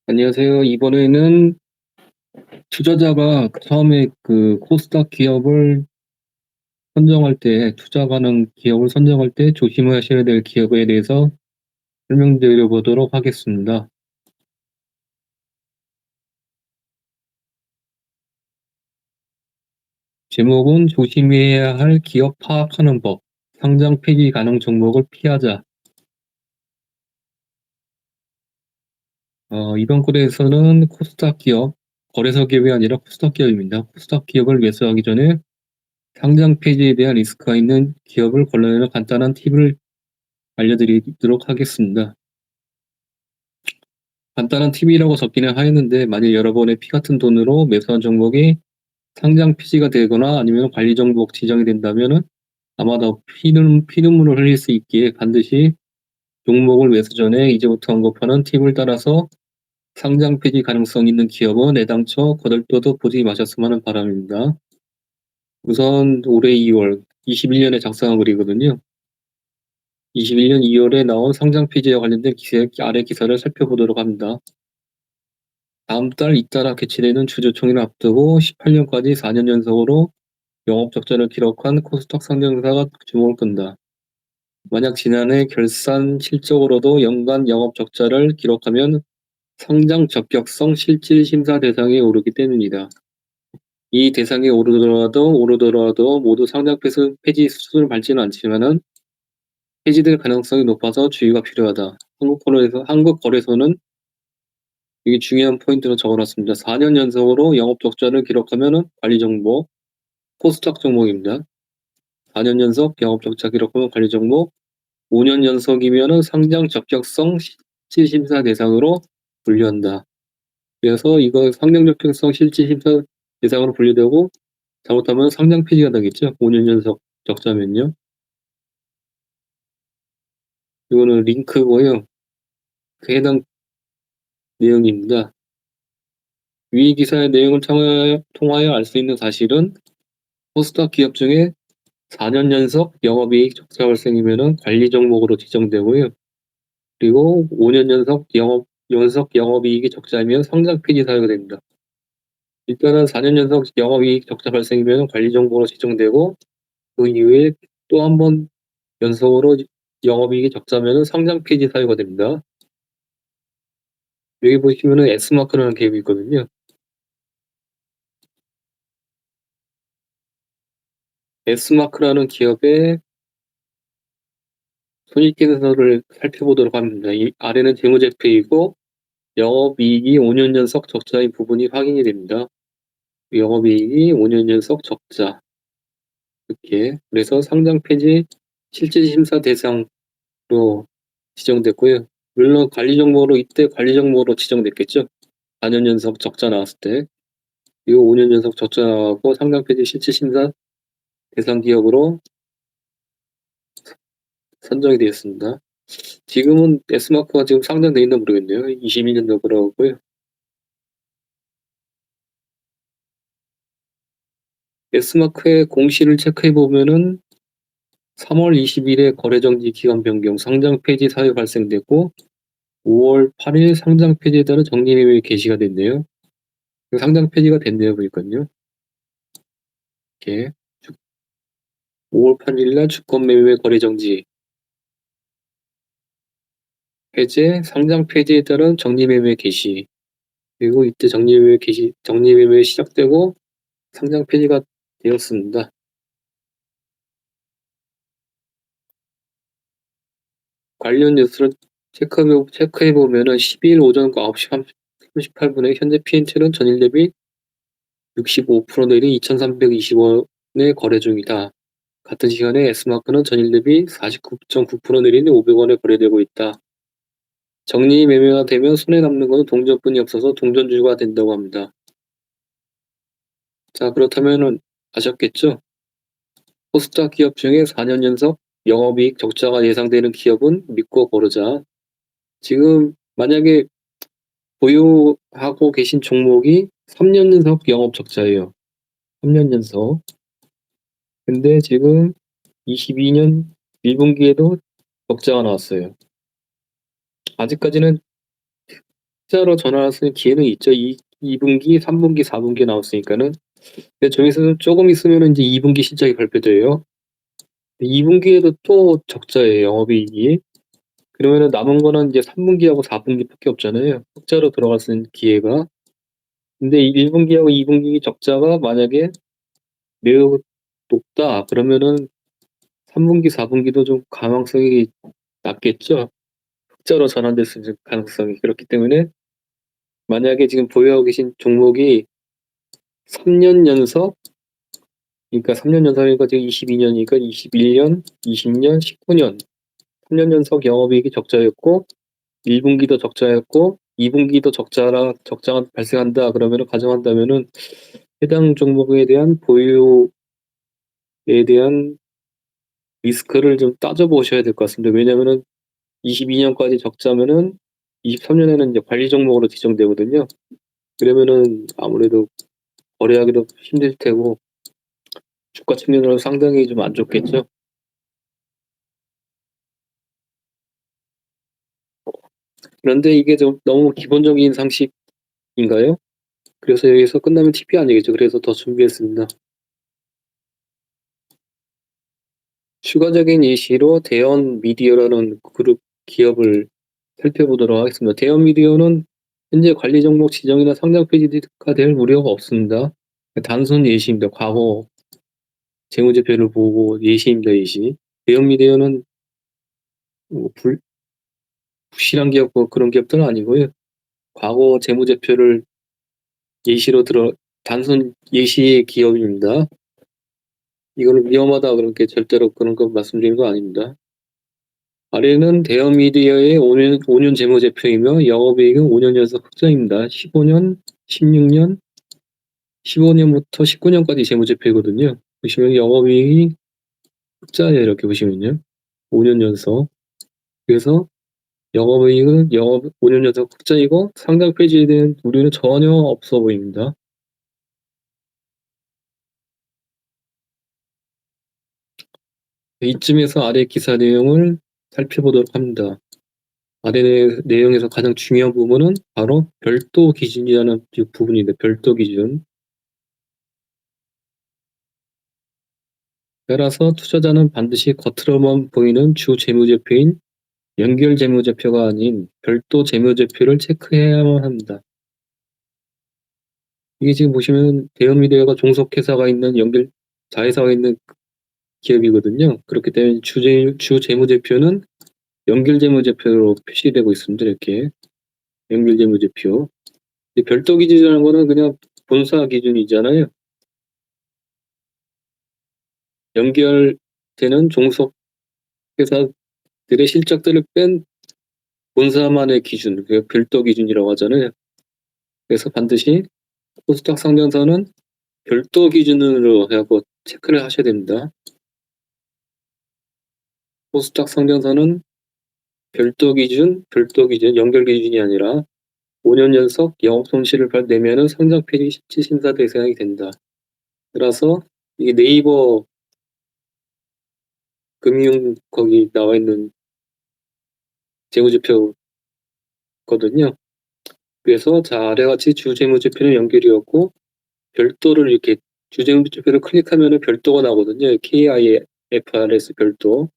안녕하세요. 이번에는 투자자가 처음에 그 코스닥 기업을 선정할 때, 투자하는 기업을 선정할 때 조심하셔야 될 기업에 대해서 설명드려 보도록 하겠습니다. 제목은 조심해야 할 기업 파악하는 법, 상장 폐지 가능 종목을 피하자. 이번 글에서는 코스닥 기업, 거래소 기업이 아니라 코스닥 기업입니다. 코스닥 기업을 매수하기 전에 상장 폐지에 대한 리스크가 있는 기업을 골라내는 간단한 팁을 알려드리도록 하겠습니다. 간단한 팁이라고 적기는 하였는데, 만일 여러분의 피 같은 돈으로 매수한 종목이 상장 폐지가 되거나 아니면 관리 종목 지정이 된다면은 아마 더 피눈물을 흘릴 수 있기에 반드시 종목을 매수 전에 이제부터 언급하는 팁을 따라서 상장 폐지 가능성 있는 기업은 애당초 거들떠도 보지 마셨으면 하는 바람입니다. 우선 올해 2월, 21년에 작성한 글이거든요. 21년 2월에 나온 상장 폐지와 관련된 아래 기사를 살펴보도록 합니다. 다음 달 잇따라 개최되는 주주총회를 앞두고 18년까지 4년 연속으로 영업적자를 기록한 코스닥 상장사가 주목을 끈다. 만약 지난해 결산 실적으로도 연간 영업적자를 기록하면 상장 적격성 실질심사 대상에 오르기 때문이다. 이 대상에 오르더라도 모두 상장 폐지 수순을 밟지는 않지만은 폐지될 가능성이 높아서 주의가 필요하다. 한국거래소는 이게 중요한 포인트로 적어놨습니다. 4년 연속으로 영업적자를 기록하면은 관리 종목, 코스닥 종목입니다. 4년 연속 영업적자 기록하면 관리 종목, 5년 연속이면은 상장 적격성 실질심사 대상으로 분류한다. 그래서 이거 상장 적격성 실질심사 대상으로 분류되고 잘못하면 상장 폐지가 되겠죠. 5년 연속 적자면요. 이거는 링크고요. 그 해당 내용입니다. 위 기사의 내용을 통하여 알 수 있는 사실은 코스닥 기업 중에 4년 연속 영업이익 적자 발생이면은 관리 종목으로 지정되고요. 그리고 5년 연속 영업이익이 적자이면 상장 폐지 사유가 됩니다. 일단은 4년 연속 영업이익 적자 발생이면 관리 종목으로 지정되고, 그 이후에 또 한 번 연속으로 영업이익이 적자면 상장 폐지 사유가 됩니다. 여기 보시면은 S마크라는 기업이 있거든요. S마크라는 기업의 손익계산서를 살펴보도록 합니다. 이 아래는 재무제표이고 영업이익이 5년 연속 적자인 부분이 확인이 됩니다. 영업이익이 5년 연속 적자, 이렇게. 그래서 상장 폐지 실질심사 대상으로 지정됐고요. 물론 이때 관리 종목으로 지정됐겠죠. 4년 연속 적자 나왔을 때. 이거 5년 연속 적자 나왔고 상장 폐지 실질심사 대상 기업으로 선정이 되었습니다. 지금은 S마크가 지금 상장돼 있나 모르겠네요. 22년도 그러고요. S마크의 공시를 체크해 보면은 3월 20일에 거래정지 기간 변경, 상장 폐지 사유 발생됐고 5월 8일 상장 폐지에 따른 정리매매 개시가 됐네요. 상장 폐지가 됐네요, 보니까요. 이렇게 5월 8일날 주권 매매 거래 정지, 해제, 상장 폐지에 따른 정리매매 개시, 그리고 이때 정리매매 시작되고 상장 폐지가 되었습니다. 관련 뉴스를 체크해 보면은 12일 오전 9시 38분에 현재 PN체는 전일 대비 65% 내린 2,320원에 거래 중이다. 같은 시간에 S마크는 전일 대비 49.9% 내린 500원에 거래되고 있다. 정리 매매가 되면 손에 남는 것은 동전뿐이 없어서 동전주가 된다고 합니다. 자, 그렇다면은 아셨겠죠? 코스닥 기업 중에 4년 연속 영업이익 적자가 예상되는 기업은 믿고 고르자. 지금 만약에 보유하고 계신 종목이 3년 연속 영업 적자예요. 3년 연속. 근데 지금 22년 1분기에도 적자가 나왔어요. 아직까지는 흑자로 전환할 수 있는 기회는 있죠. 2분기, 3분기, 4분기에 나왔으니까는. 근데 저기서 쪼금 있으면은 인제 2분기 실적이 발표돼요. 2분기에도 또 적자예요, 영업이익이. 그러면은 남은 거는 이제 3분기하고 4분기밖에 없잖아요, 흑자로 들어갈 수 있는 기회가. 근데 1분기하고 2분기 적자가 만약에 매우 높다 그러면은 3분기, 4분기도 좀 가망성이 낮겠죠. 흑자로 전환될 수 있는 가능성이. 그렇기 때문에 만약에 지금 보유하고 계신 종목이 3년 연속, 그러니까 3년 연속이니까 지금 22 년이니까 21 년, 20 년, 19 년, 3년 연속 영업이익이 적자였고 1 분기도 적자였고 2 분기도 적자가 발생한다 그러면은 가정한다면은 해당 종목에 대한 보유에 대한 리스크를 좀 따져 보셔야 될 것 같습니다. 왜냐면은 22 년까지 적자면은 23 년에는 이제 관리 종목으로 지정되거든요. 그러면은 아무래도 거래하기도 힘들 테고 주가 측면으로 상당히 좀 안 좋겠죠. 그런데 이게 좀 너무 기본적인 상식인가요? 그래서 여기서 끝나면 TP 아니겠죠. 그래서 더 준비했습니다. 추가적인 예시로 대원 미디어라는 그룹 기업을 살펴보도록 하겠습니다. 대원 미디어는 현재 관리 종목 지정이나 상장 폐지가 될 우려가 없습니다. 단순 예시입니다. 과거 재무제표를 보고 예시입니다, 예시. 대원 미디어는 뭐 불실한 기업 뭐 그런 기업들은 아니고요. 과거 재무제표를 예시로 들어 단순 예시의 기업입니다. 이거는 위험하다 그렇게 절대로 그런 거 말씀드리는 거 아닙니다. 아래는 대형 미디어의 5년 재무제표이며 영업이익은 5년 연속 흑자입니다. 15년, 16년, 15년부터 19년까지 재무제표이거든요. 보시면 영업이익이 흑자예요. 이렇게 보시면요. 5년 연속. 그래서 영업이익은 5년 연속 흑자이고 상장 폐지에 대한 우려는 전혀 없어 보입니다. 이쯤에서 아래 기사 내용을 살펴보도록 합니다. 아래 내용에서 가장 중요한 부분은 바로 별도 기준이라는 부분인데, 별도 기준. 따라서 투자자는 반드시 겉으로만 보이는 주 재무제표인 연결 재무제표가 아닌 별도 재무제표를 체크해야만 합니다. 이게 지금 보시면 대형미디어가 종속회사가 있는 자회사가 있는 기업이거든요. 그렇기 때문에 주 재무제표는 연결 재무제표로 표시되고 있습니다. 이렇게 연결 재무제표. 별도 기준이라는 거는 그냥 본사 기준이잖아요. 연결되는 종속 회사들의 실적들을 뺀 본사만의 기준, 그 별도 기준이라고 하잖아요. 그래서 반드시 코스닥 상장사는 별도 기준으로 해갖고 체크를 하셔야 됩니다. 코스닥 상장사는 별도 기준, 연결 기준이 아니라 5년 연속 영업 손실을 내면은 상장 폐지 심사 대상이 된다. 따라서 이게 네이버 금융 거기 나와 있는 재무제표거든요. 그래서 자, 아래같이 주재무제표는 연결이었고 별도를 이렇게 주재무제표를 클릭하면은 별도가 나오거든요. KIFRS 별도.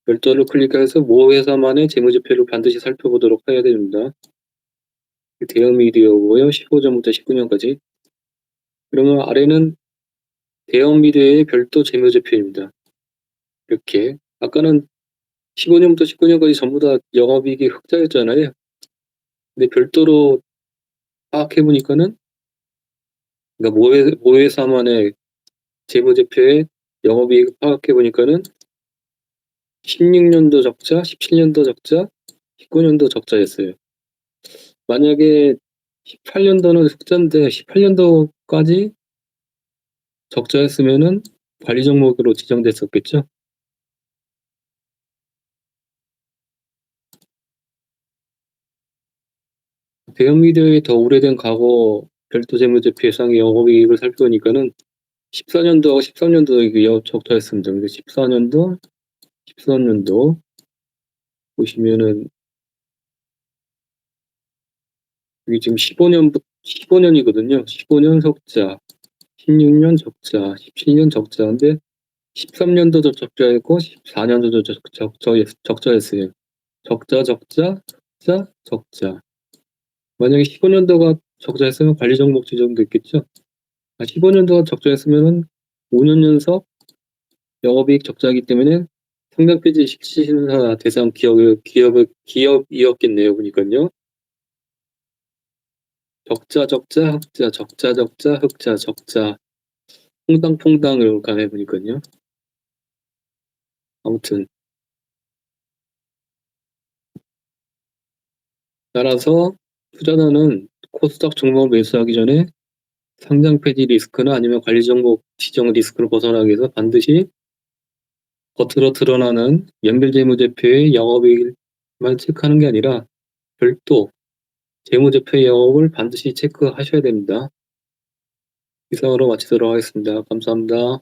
별도를 클릭해서 모 회사만의 재무제표를 반드시 살펴보도록 해야 됩니다. 대형 미디어고요. 15년부터 19년까지. 그러면 아래는 대형 미디어의 별도 재무제표입니다. 이렇게. 아까는 15년부터 19년까지 전부 다 영업이익이 흑자였잖아요. 근데 별도로 파악해 보니까는, 그러니까 모 회사만의 재무제표의 영업이익 파악해 보니까는 16년도 적자, 17년도 적자, 19년도 적자였어요. 만약에 18년도는 흑자인데 18년도까지 적자였으면은 관리 종목으로 지정됐었겠죠. 대형 미디어의 더 오래된 과거 별도 재무제표 예상의 영업이익을 살펴보니까는 14년도하고 13년도 이게 적자였습니다. 근데 14년도, 13년도 보시면은 여기 지금 15년이거든요. 15년 적자, 16년 적자, 17년 적자인데 13년도도 적자였고 14년도도 적자였어요. 적자, 적자, 적자, 적자. 만약에 15년도가 적자였으면 관리 종목 지정도 있겠죠. 15년도가 적자였으면은 5년 연속 영업이익 적자이기 때문에 상장 폐지 실시심사 대상 기업이었겠네요. 보니까요. 적자, 적자, 흑자, 적자, 적자, 흑자, 적자, 퐁당퐁당으로 가네 보니까요. 아무튼 따라서 투자자는 코스닥 종목을 매수하기 전에 상장 폐지 리스크나 아니면 관리 종목 지정 리스크를 벗어나기 위해서 반드시 겉으로 드러나는 연결재무제표의 영업이익만 체크하는 게 아니라 별도 재무제표의 영업을 반드시 체크하셔야 됩니다. 이상으로 마치도록 하겠습니다. 감사합니다.